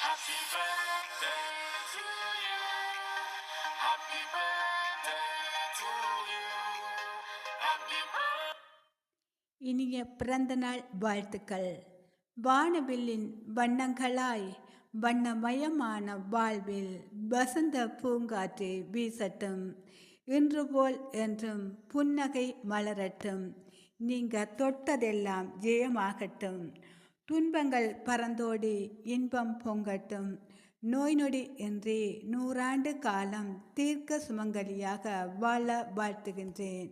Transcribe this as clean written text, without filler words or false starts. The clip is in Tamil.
Happy birthday to you. Happy birthday to you. Happy birthday. இனிய பிறந்தநாள் வாழ்த்துக்கள். வானவில்லின் வண்ணங்களாய் வண்ணமயமான வாழ்வில் வசந்த பூங்காற்று வீசட்டும். இன்று போல் என்றும் புன்னகை மலரட்டும். நீங்க தொட்டதெல்லாம் ஜெயமாகட்டும். துன்பங்கள் பறந்தோடி இன்பம் பொங்கட்டும். நோய் நொடி இன்றி 100 ஆண்டு காலம் தீர்க்க சுமங்கலியாக வாழ வாழ்த்துகின்றேன்.